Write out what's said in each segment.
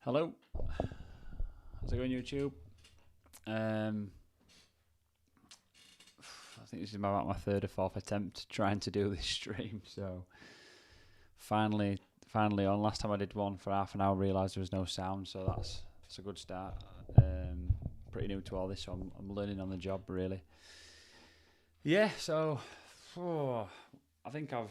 Hello, how's it going, YouTube? I think this is about my third or fourth attempt trying to do this stream. So finally on. Last time I did one for half an hour, realised there was no sound, so that's a good start. Pretty new to all this, so I'm learning on the job really. Yeah, so I think I've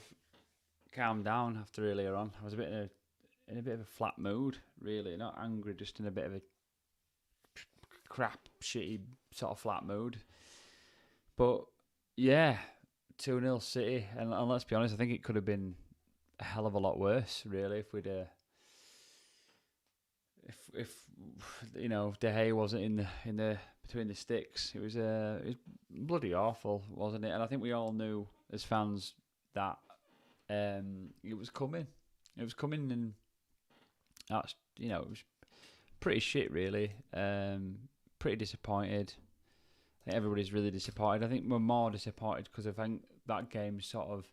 calmed down after earlier on. I was in a bit of a flat mood, really. Not angry, just in a bit of a crap, shitty sort of flat mood. But yeah, 2-0 City, and let's be honest, I think it could have been a hell of a lot worse, really, if we'd if you know, De Gea wasn't in the between the sticks. It was bloody awful, wasn't it? And I think we all knew as fans that it was coming. It was coming, and that's, you know, it was pretty shit, really. Pretty disappointed. I think everybody's really disappointed. I think we're more disappointed because I think that game sort of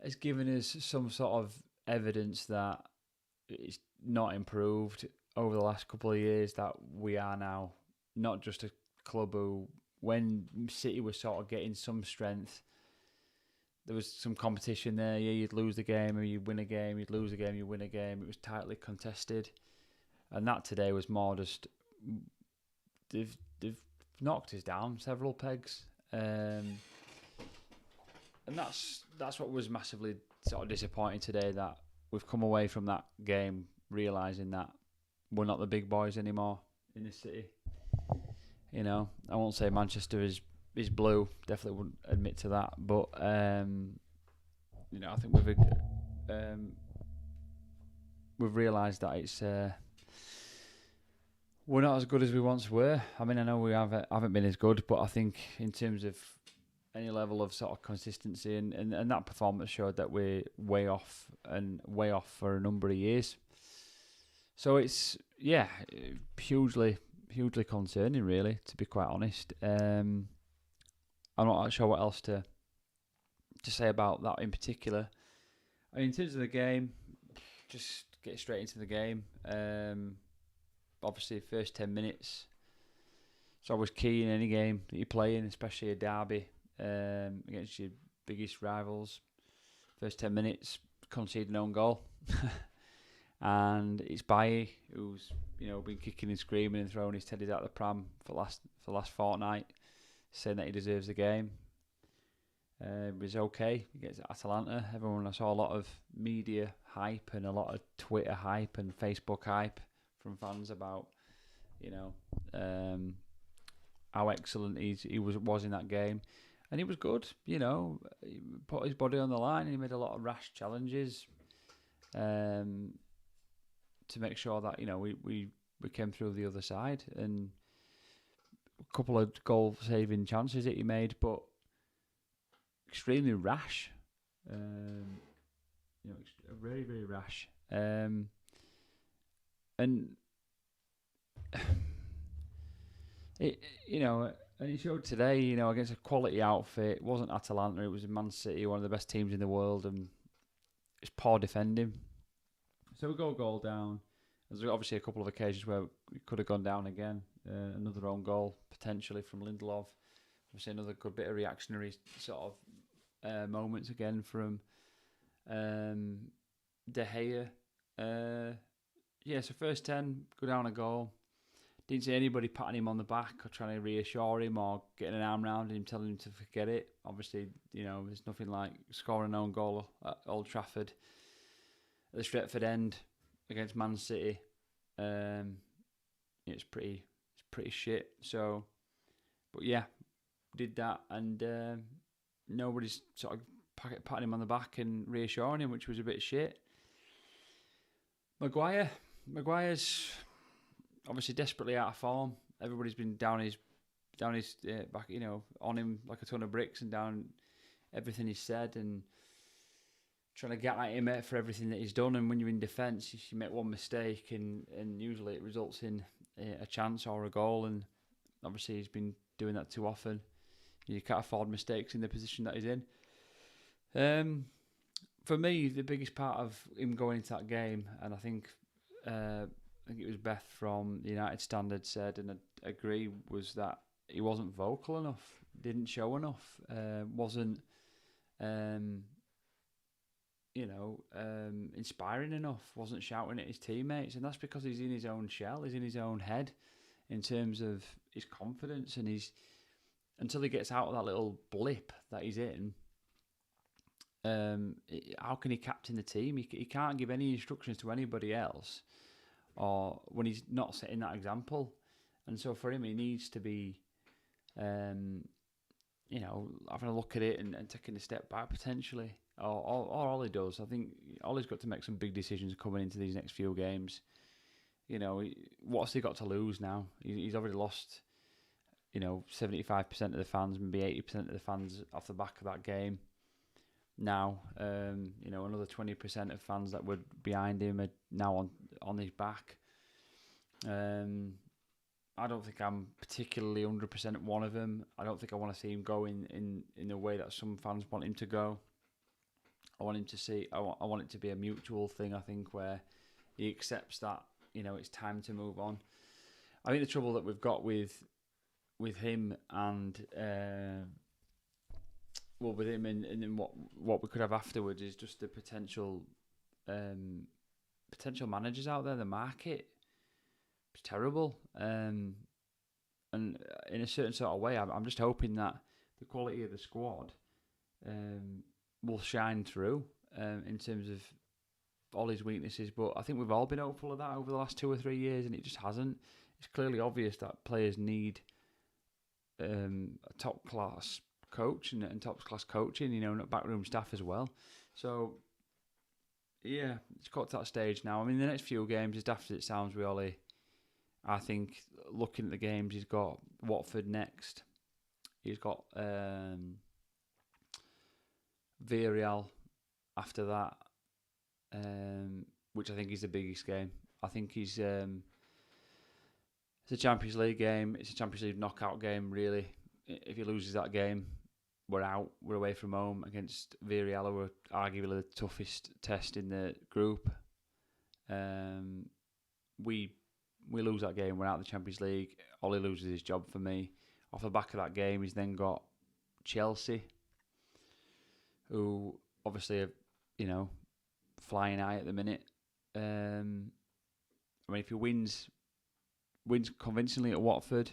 has given us some sort of evidence that it's not improved over the last couple of years, that we are now not just a club who, when City was sort of getting some strength, there was some competition there. Yeah, you'd lose the game or you'd win a game, you'd lose a game, you'd win a game. It was tightly contested. And that today was more just, they've knocked us down several pegs. And that's what was massively sort of disappointing today, that we've come away from that game realising that we're not the big boys anymore in the City. You know, I won't say Manchester is blue, definitely wouldn't admit to that, but you know, I think we've realised that it's we're not as good as we once were. I mean, I know we haven't been as good, but I think in terms of any level of sort of consistency, and that performance showed that we're way off for a number of years. So it's, yeah, hugely concerning, really, to be quite honest. I'm not sure what else to say about that in particular. I mean, in terms of the game, just get straight into the game. Obviously, first 10 minutes, it's always key in any game that you play in, especially a derby against your biggest rivals. First 10 minutes, concede an own goal. And it's Bailly, who's, you know, been kicking and screaming and throwing his teddies out the pram for the last fortnight, saying that he deserves the game. It was okay against Atalanta. I saw a lot of media hype and a lot of Twitter hype and Facebook hype from fans about, you know, how excellent he was in that game. And he was good, you know. He put his body on the line and he made a lot of rash challenges to make sure that, you know, we came through the other side. And a couple of goal-saving chances that he made, but extremely rash. You know, very, very rash. And it, you know, and he showed today, you know, against a quality outfit. It wasn't Atalanta, it was Man City, one of the best teams in the world, and it's poor defending. So we go goal down. There's obviously a couple of occasions where we could have gone down again. Another own goal potentially from Lindelof. Obviously another good bit of reactionary sort of moments again from De Gea. Yeah, so first 10, go down a goal. Didn't see anybody patting him on the back or trying to reassure him or getting an arm around him, telling him to forget it. Obviously, you know, there's nothing like scoring an own goal at Old Trafford at the Stretford end against Man City. It's pretty shit. So, but yeah, did that, and nobody's sort of patting him on the back and reassuring him, which was a bit shit. Maguire's obviously desperately out of form. Everybody's been down his back, you know, on him like a ton of bricks and down everything he's said and trying to get at him for everything that he's done. And when you're in defence, you make one mistake and usually it results in a chance or a goal. And obviously he's been doing that too often. You can't afford mistakes in the position that he's in. For me, the biggest part of him going into that game, and I think I think it was Beth from the United Standard said, and I agree, was that he wasn't vocal enough, didn't show enough, wasn't inspiring enough, wasn't shouting at his teammates, and that's because he's in his own shell, he's in his own head in terms of his confidence, and until he gets out of that little blip that he's in, how can he captain the team? He can't give any instructions to anybody else, or when he's not setting that example. And so for him, he needs to be, having a look at it and taking a step back potentially. Or Ollie does. I think Ollie's got to make some big decisions coming into these next few games. What's he got to lose now? He's already lost, 75% of the fans, maybe 80% of the fans off the back of that game. Now, another 20% of fans that were behind him are now on his back. I don't think I'm particularly 100% one of them. I don't think I want to see him go in the way that some fans want him to go. I want him to see. I want it to be a mutual thing. I think where he accepts that it's time to move on. I think the trouble that we've got with him and with him and what we could have afterwards is just the potential managers out there. The market is terrible, and in a certain sort of way, I'm just hoping that the quality of the squad will shine through in terms of all his weaknesses. But I think we've all been hopeful of that over the last 2 or 3 years, and it just hasn't. It's clearly obvious that players need a top class coach and top class coaching, not backroom staff as well. So yeah, it's got to that stage now. I mean, the next few games, as daft as it sounds, with Ollie, I think looking at the games, he's got Watford next. He's got Villarreal after that, which I think is the biggest game. I think it's a Champions League game. It's a Champions League knockout game, really. If he loses that game, we're out. We're away from home against Villarreal, who are arguably the toughest test in the group. We lose that game, we're out of the Champions League. Ollie loses his job for me. Off the back of that game, he's then got Chelsea, who obviously are, flying high at the minute. If he wins convincingly at Watford,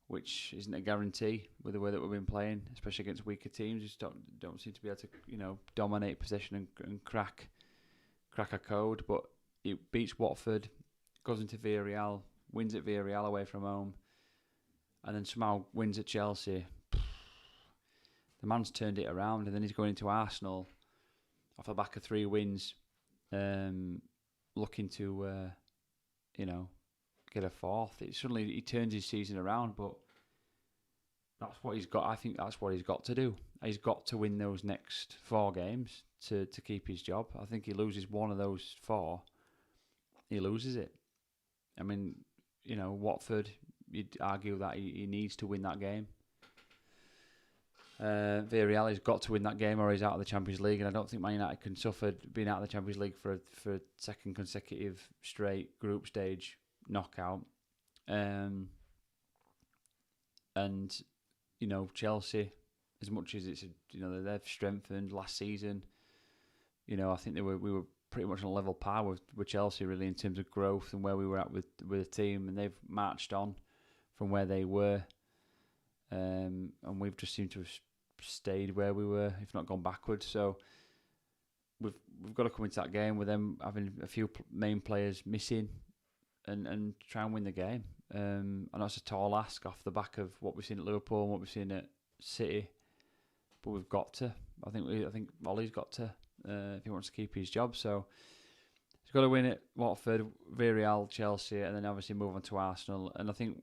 which isn't a guarantee with the way that we've been playing, especially against weaker teams, just don't seem to be able to, dominate possession and crack a code. But he beats Watford, goes into Villarreal, wins at Villarreal away from home, and then somehow wins at Chelsea. The man's turned it around, and then he's going into Arsenal off the back of 3 wins, looking to, get a 4th. Suddenly he turns his season around, but that's what he's got. I think that's what he's got to do. He's got to win those next 4 games to keep his job. I think he loses one of those 4, he loses it. I mean, Watford, you'd argue that he needs to win that game. Villarreal has got to win that game or he's out of the Champions League, and I don't think Man United can suffer being out of the Champions League for a second consecutive straight group stage knockout. And Chelsea, as much as it's they've strengthened last season, I think we were pretty much on a level par with Chelsea really in terms of growth and where we were at with the team, and they've marched on from where they were, and we've just seemed to have stayed where we were, if not gone backwards. So we've got to come into that game with them having a few main players missing and try and win the game. And that's a tall ask off the back of what we've seen at Liverpool and what we've seen at City, but we've got to. I think Ollie's got to if he wants to keep his job. So he's got to win it. Watford, Villarreal, Chelsea, and then obviously move on to Arsenal. And I think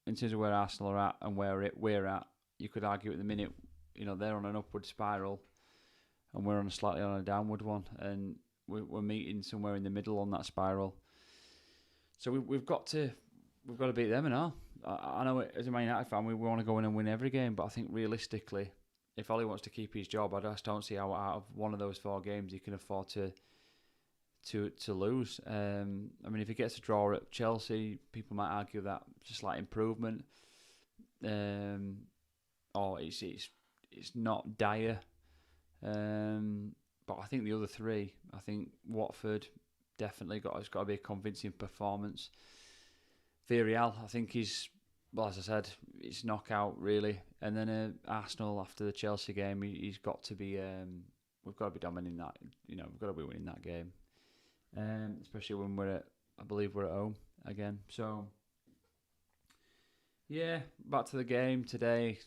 in terms of where Arsenal are at and where we're at, you could argue at the minute, they're on an upward spiral, and we're slightly on a downward one, and we're meeting somewhere in the middle on that spiral. So we've got to beat them and all. I know as a Man United fan, we want to go in and win every game, but I think realistically, if Ollie wants to keep his job, I just don't see how out of one of those 4 games he can afford to to lose. I mean, if he gets a draw at Chelsea, people might argue that it's a slight improvement. Or it's not dire. But I think the other three, I think Watford definitely it's got to be a convincing performance. Villarreal, I think well, as I said, it's knockout really. And then Arsenal after the Chelsea game, he's got to be. We've got to be dominating that. We've got to be winning that game. Especially when I believe we're at home again. So, yeah, back to the game today.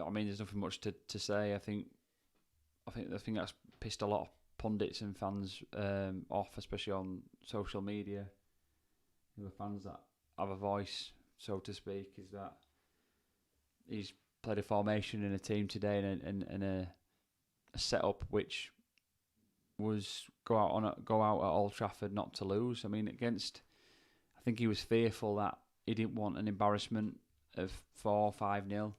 I mean, there's nothing much to say. I think that's pissed a lot of pundits and fans off, especially on social media. The fans that have a voice, so to speak, is that he's played a formation in a team today and a setup which was go out at Old Trafford not to lose. I mean, I think he was fearful that he didn't want an embarrassment of 4-5-0.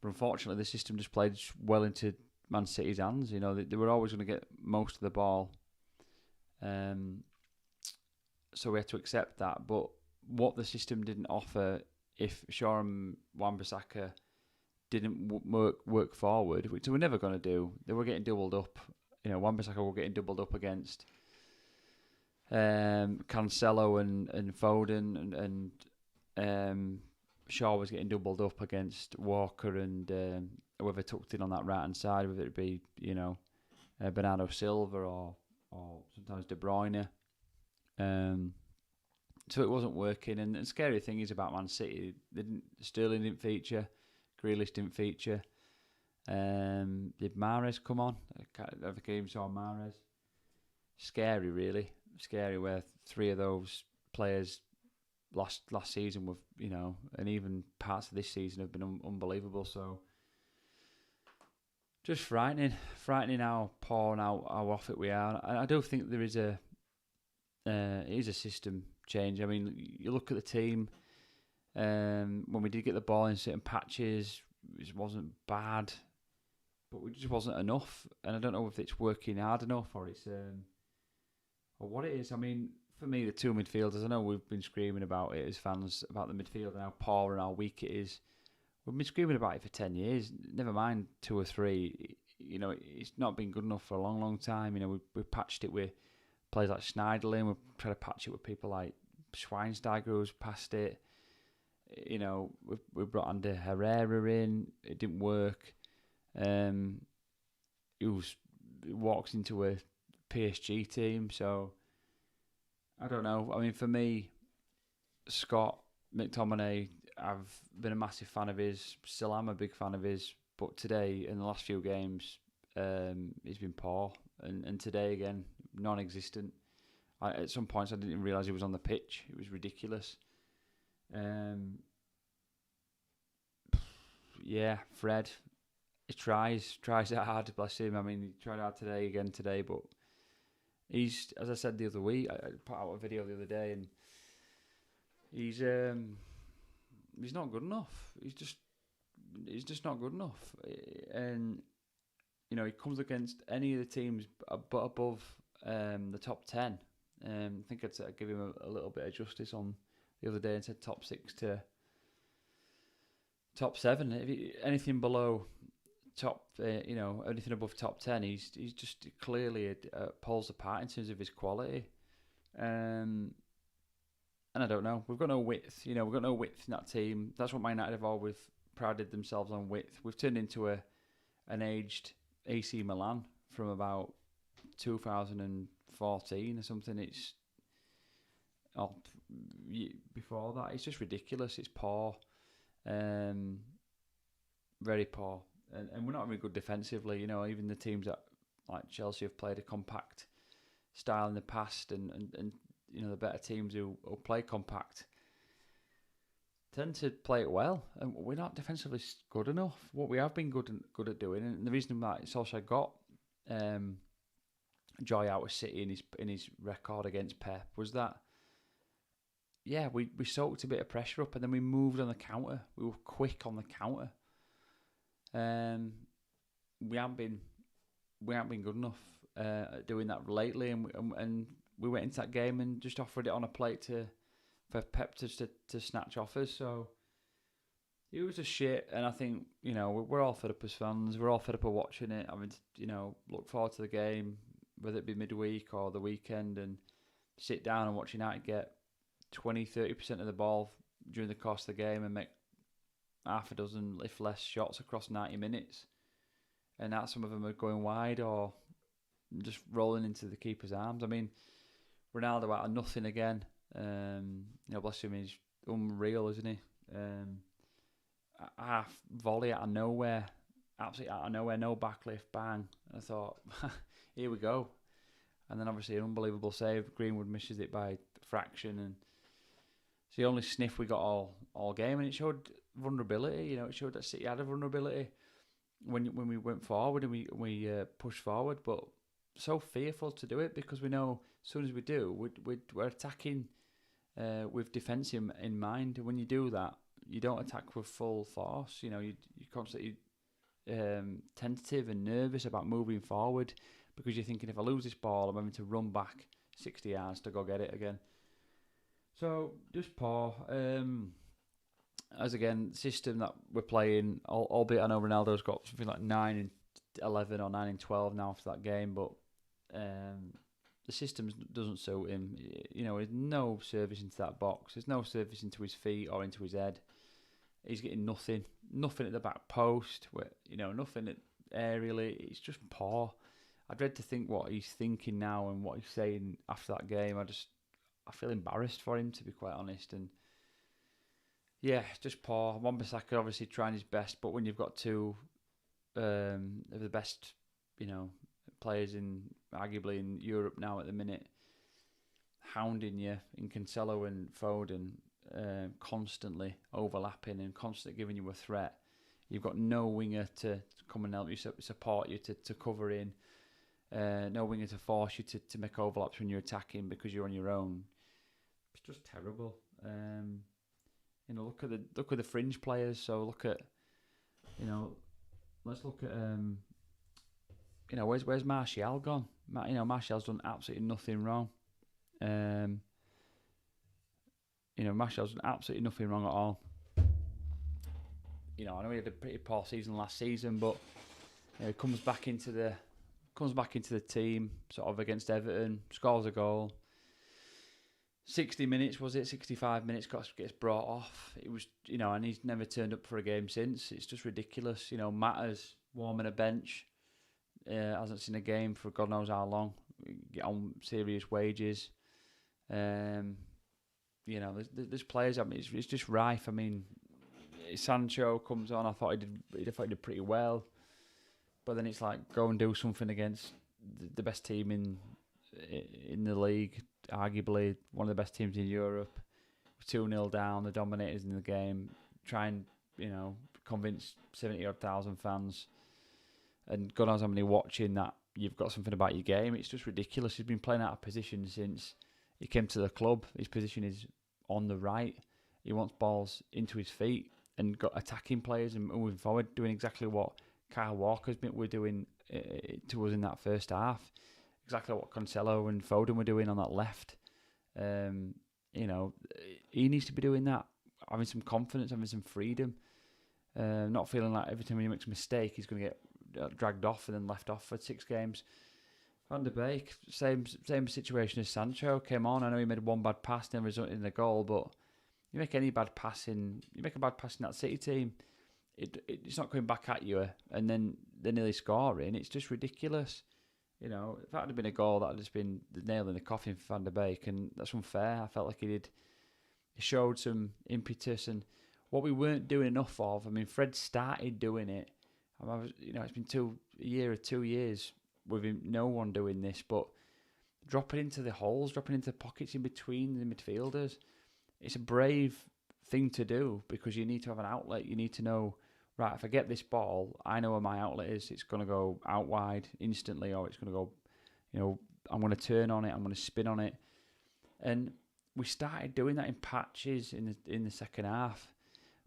But unfortunately, the system just played well into Man City's hands. They were always going to get most of the ball. So we had to accept that. But what the system didn't offer, if Shaw and Wan-Bissaka didn't work forward, which they were never going to do, they were getting doubled up. Wan-Bissaka were getting doubled up against Cancelo and Foden, and Shaw was getting doubled up against Walker and whoever tucked in on that right hand side, whether it be Bernardo Silva or sometimes De Bruyne. So it wasn't working, and the scary thing is about Man City, Sterling didn't feature, Grealish didn't feature. Did Mahrez come on? I don't think I even saw Mahrez. Scary, really. Scary where three of those players last season were, and even parts of this season have been unbelievable. So just frightening how poor and how off it we are. I do think there is it is a system change. I mean, you look at the team. When we did get the ball in certain patches, it wasn't bad, but it just wasn't enough. And I don't know if it's working hard enough or it's or what it is. I mean, for me, the two midfielders, I know we've been screaming about it as fans, about the midfield and how poor and how weak it is. We've been screaming about it for 10 years, never mind 2 or 3. It's not been good enough for a long, long time. We've patched it with players like Schneiderlin. We've tried to patch it with people like Schweinsteiger, who's passed it. We brought Ander Herrera in. It didn't work. He walks into a PSG team, so I don't know. I mean, for me, Scott McTominay, I've been a massive fan of his. Still am a big fan of his. But today, in the last few games, he's been poor, and today again, non-existent. At some points, I didn't realise he was on the pitch. It was ridiculous. Yeah, Fred, he tries hard, bless him. I mean, he tried hard today, but he's, as I said the other week, I put out a video the other day, and he's not good enough. He's just not good enough. And he comes against any of the teams but above the top 10. I think I'd give him a little bit of justice on the other day and said top 6 to top 7. Anything below top, anything above top 10, he's just clearly pulls apart in terms of his quality. And I don't know. We've got no width. We've got no width in that team. That's what Man United have always prided themselves on, width. We've turned into an aged AC Milan from about 2014 or something. Before that, it's just ridiculous. It's poor, very poor, and we're not very good defensively. Even the teams that like Chelsea have played a compact style in the past, and the better teams who play compact tend to play it well, and we're not defensively good enough. What we have been good at doing, and the reason that Solskjaer got joy out of City in his record against Pep was that, yeah, we soaked a bit of pressure up and then we moved on the counter. We were quick on the counter. We haven't been good enough doing that lately, and we went into that game and just offered it on a plate for Pep to snatch off us. So it was a shit, and I think we're all fed up as fans. We're all fed up of watching it. I mean, look forward to the game, whether it be midweek or the weekend, and sit down and watch United get 20-30% of the ball during the course of the game and make half a dozen, if less, shots across 90 minutes. And that some of them are going wide or just rolling into the keeper's arms. I mean, Ronaldo out of nothing again. Bless him, he's unreal, isn't he? Half volley out of nowhere, absolutely out of nowhere, no backlift, bang. I thought, here we go. And then obviously an unbelievable save. Greenwood misses it by a fraction, and it's the only sniff we got all game, and it showed vulnerability. It showed that City had a vulnerability when we went forward and we pushed forward, but so fearful to do it because we know as soon as we do, we're attacking with defence in mind. And when you do that, you don't attack with full force. You're constantly tentative and nervous about moving forward because you're thinking, if I lose this ball, I'm having to run back 60 yards to go get it again. So just poor. As again, the system that we're playing, albeit I know Ronaldo's got something like 9 and 11 or 9 and 12 now after that game, but the system doesn't suit him. There's no service into that box. There's no service into his feet or into his head. He's getting nothing at the back post. Nothing aerially. It's just poor. I dread to think what he's thinking now and what he's saying after that game. I feel embarrassed for him, to be quite honest. And yeah, just poor. Wan-Bissaka obviously trying his best, but when you've got two of the best, players arguably in Europe now at the minute, hounding you in Cancelo and Foden, constantly overlapping and constantly giving you a threat. You've got no winger to come and help you, support you, to cover in. No winger to force you to make overlaps when you're attacking because you're on your own. It's just terrible. Look at the fringe players. So look at, let's look at, where's Martial gone? Martial's done absolutely nothing wrong. Martial's done absolutely nothing wrong at all. I know he had a pretty poor season last season, but he comes back into the team sort of against Everton, scores a goal. 60 minutes, was it? 65 minutes, gets brought off. It was, and he's never turned up for a game since. It's just ridiculous. Matters warming a bench, hasn't seen a game for God knows how long. Get on serious wages. There's players. I mean, it's just rife. I mean, Sancho comes on. I thought he did pretty well, but then it's like, go and do something against the best team in the league, arguably one of the best teams in Europe. 2-0 down, the dominators in the game. Try and convince 70,000 fans, and God knows how many watching that you've got something about your game. It's just ridiculous. He's been playing out of position since he came to the club. His position is on the right. He wants balls into his feet and got attacking players and moving forward, doing exactly what Kyle Walker's were doing to us in that first half. Exactly what Cancelo and Foden were doing on that left. He needs to be doing that, having some confidence, having some freedom, not feeling like every time he makes a mistake he's going to get dragged off and then left off for 6 games. Van de Beek, same situation as Sancho. Came on, I know he made one bad pass, never resulted in a goal, but you make a bad pass in that City team, it's not coming back at you, and then they're nearly scoring. It's just ridiculous. If that had been a goal, that would have just been the nail in the coffin for Van de Beek, and that's unfair. I felt like he showed some impetus, and what we weren't doing enough of. I mean, Fred started doing it. It's been a year or 2 years with him, no one doing this, but dropping into the holes, dropping into the pockets in between the midfielders. It's a brave thing to do because you need to have an outlet. You need to know, right, if I get this ball, I know where my outlet is. It's going to go out wide instantly, or it's going to go, I'm going to turn on it, I'm going to spin on it. And we started doing that in patches in the second half.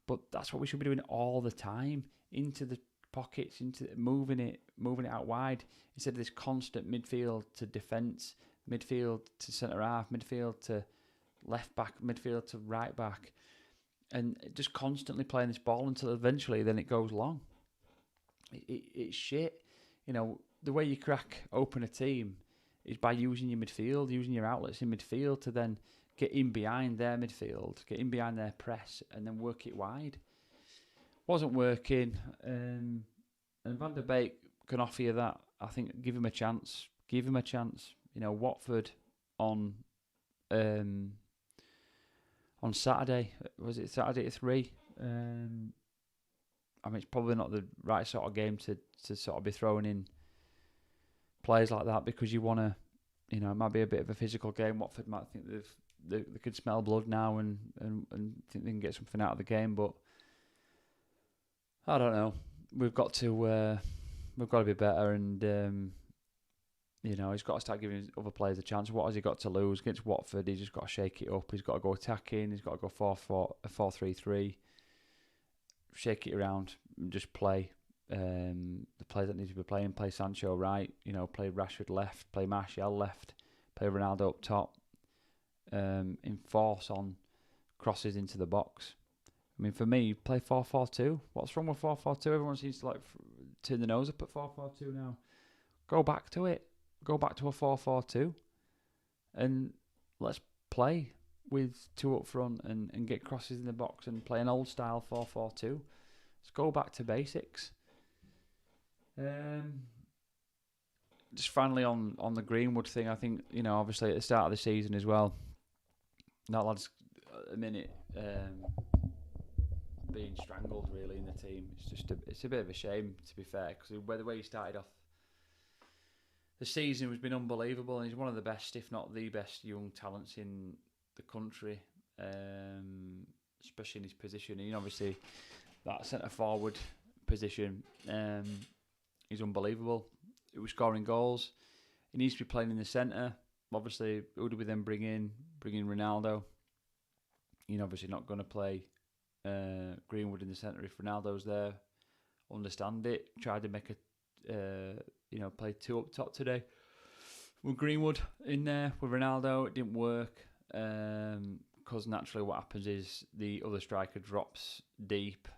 But that's what we should be doing all the time, into the pockets, into moving it out wide, instead of this constant midfield to defence, midfield to centre half, midfield to left back, midfield to right back, and just constantly playing this ball until eventually then it goes long. It's shit. The way you crack open a team is by using your midfield, using your outlets in midfield to then get in behind their midfield, get in behind their press, and then work it wide. Wasn't working, and Van der Beek can offer you that. I think give him a chance. Watford on Saturday, was it Saturday at 3? It's probably not the right sort of game to sort of be throwing in players like that, because you want to, it might be a bit of a physical game. Watford might think they could smell blood now and think they can get something out of the game, but I don't know. We've got to be better, and he's got to start giving other players a chance. What has he got to lose against Watford? He's just got to shake it up. He's got to go attacking. He's got to go 4-3-3. Shake it around and just play. The players that need to be playing, play Sancho right, play Rashford left, play Martial left, play Ronaldo up top, enforce on crosses into the box. For me, play 4-4-2. What's wrong with 4-4-2? Everyone seems to turn the nose up at 4-4-2 now. Go back to it. Go back to a 4-4-2, and let's play with two up front and get crosses in the box and play an old style 4-4-2. Let's go back to basics. Just finally on the Greenwood thing, I think, obviously at the start of the season as well, that lad's at the minute being strangled really in the team. It's a bit of a shame, to be fair, because the way he started off the season has been unbelievable, and he's one of the best, if not the best, young talents in the country, especially in his position. And obviously that centre forward position, he's unbelievable. He was scoring goals. He needs to be playing in the centre. Obviously, who do we then bring in? Bring in Ronaldo. You're obviously not going to play Greenwood in the centre if Ronaldo's there. Understand it. Tried to make play two up top today with Greenwood in there with Ronaldo. It didn't work because naturally what happens is the other striker drops deep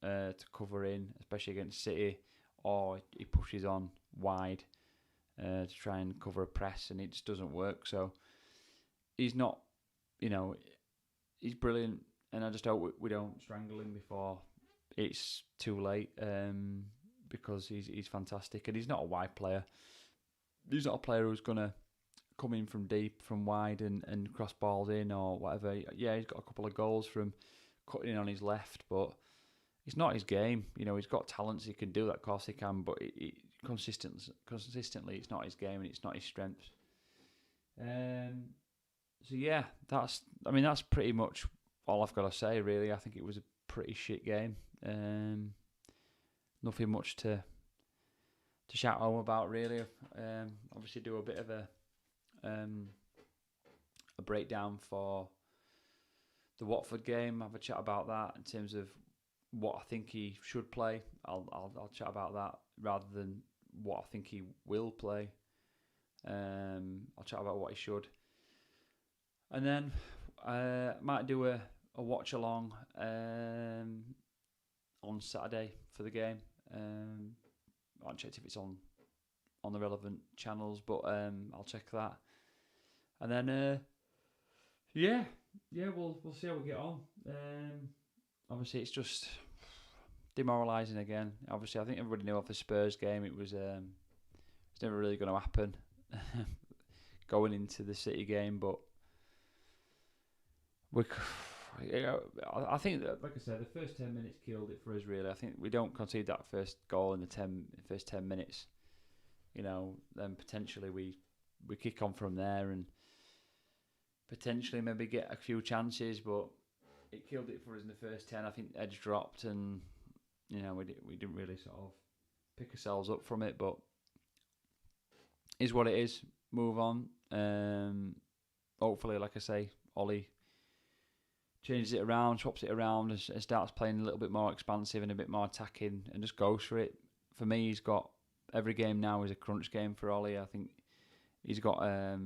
to cover in, especially against City, or he pushes on wide to try and cover a press, and it just doesn't work. So he's not, he's brilliant, and I just hope we don't strangle him before it's too late, because he's fantastic, and he's not a wide player. He's not a player who's going to come in from deep, from wide, and cross balls in or whatever. Yeah, he's got a couple of goals from cutting in on his left, but it's not his game. He's got talents, he can do that, of course he can, but consistently it's not his game and it's not his strength. So yeah, that's pretty much all I've got to say, really. I think it was a pretty shit game. Nothing much to shout home about, really. Obviously do a bit of a breakdown for the Watford game, have a chat about that in terms of what I think he should play. I'll chat about that rather than what I think he will play. I'll chat about what he should, and then might do a watch along on Saturday for the game. I haven't checked if it's on the relevant channels, but I'll check that, and then we'll see how we get on. Obviously, it's just demoralising again. Obviously, I think everybody knew off the Spurs game it was it's never really going to happen going into the City game, but I think that, like I said, the first 10 minutes killed it for us, really. I think we don't concede that first goal in the first 10 minutes. Then potentially we kick on from there and potentially maybe get a few chances, but it killed it for us in the first 10. I think edge dropped, and we didn't really sort of pick ourselves up from it, but is what it is. Move on. Hopefully, like I say, Ollie changes it around, swaps it around, and starts playing a little bit more expansive and a bit more attacking, and just goes for it. for me, he's got every game now is a crunch game for Ollie. I think he's got a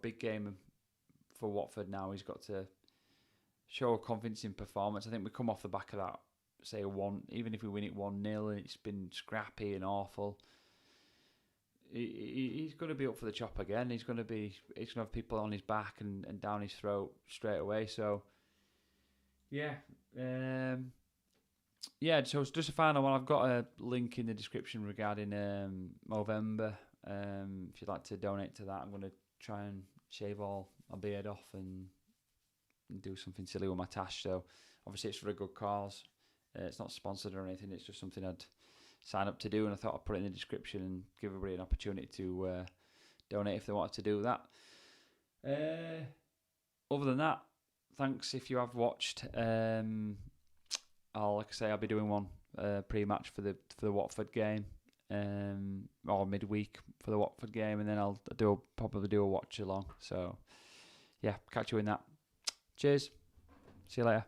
big game for Watford now. He's got to show a confidence in performance. I think we come off the back of that, say even if we win it 1-0 and it's been scrappy and awful. He's going to be up for the chop again. He's going to have people on his back and down his throat straight away. So, yeah. So it's just a final one. I've got a link in the description regarding Movember. If you'd like to donate to that, I'm going to try and shave all my beard off and do something silly with my tash. So, obviously, it's for a good cause. It's not sponsored or anything. It's just something I'd sign up to do, and I thought I'd put it in the description and give everybody an opportunity to donate if they wanted to do that. Other than that, thanks if you have watched. I'll be doing one pre-match for the Watford game, or midweek for the Watford game, and then I'll probably do a watch along. So yeah, catch you in that. Cheers. See you later.